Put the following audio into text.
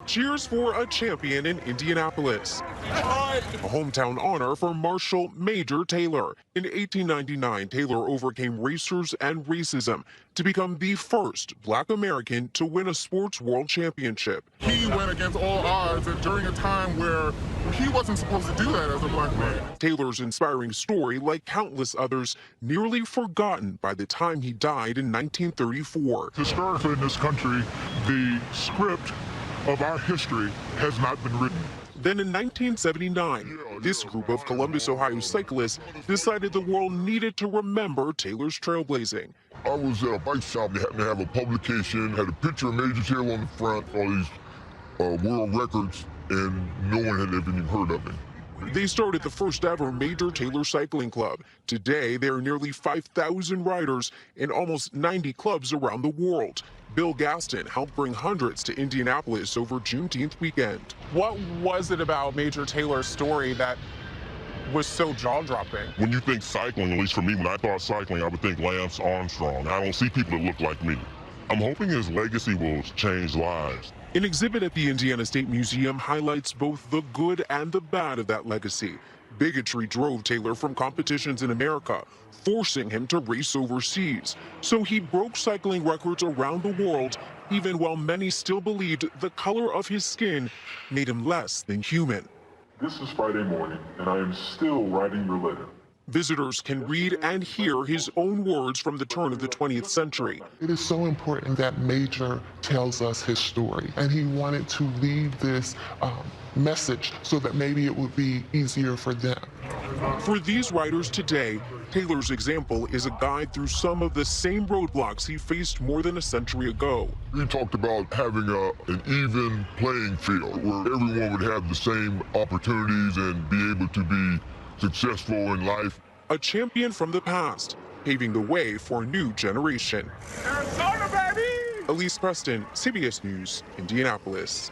cheers for a champion in Indianapolis. A hometown honor for Marshall Major Taylor. In 1899, Taylor overcame racers and racism to become the first Black American to win a sports world championship. He went against all odds and during a time where he wasn't supposed to do that as a Black man. Taylor's inspiring story, like countless others, nearly forgotten by the time he died in 1934. Historically in this country, the script of our history has not been written. Then in 1979, this group of Columbus, Ohio cyclists decided the world needed to remember Taylor's trailblazing. I was at a bike shop that happened to have a publication, had a picture of Major Taylor on the front, all these world records, and no one had ever even heard of him. They started the first ever Major Taylor Cycling Club. Today, there are nearly 5,000 riders in almost 90 clubs around the world. Bill Gaston helped bring hundreds to Indianapolis over Juneteenth weekend. What was it about Major Taylor's story that was so jaw-dropping? When you think cycling, at least for me, when I thought cycling, I would think Lance Armstrong. I don't see people that look like me. I'm hoping his legacy will change lives. An exhibit at the Indiana State Museum highlights both the good and the bad of that legacy. Bigotry drove Taylor from competitions in America, forcing him to race overseas. So he broke cycling records around the world, even while many still believed the color of his skin made him less than human. This is Friday morning, and I am still writing your letter. Visitors can read and hear his own words from the turn of the 20th century. It is so important that Major tells us his story, and he wanted to leave this message so that maybe it would be easier for them. For these riders today, Taylor's example is a guide through some of the same roadblocks he faced more than a century ago. He talked about having an even playing field where everyone would have the same opportunities and be able to be successful in life. A champion from the past, paving the way for a new generation. Arizona, baby! Elise Preston, CBS News, Indianapolis.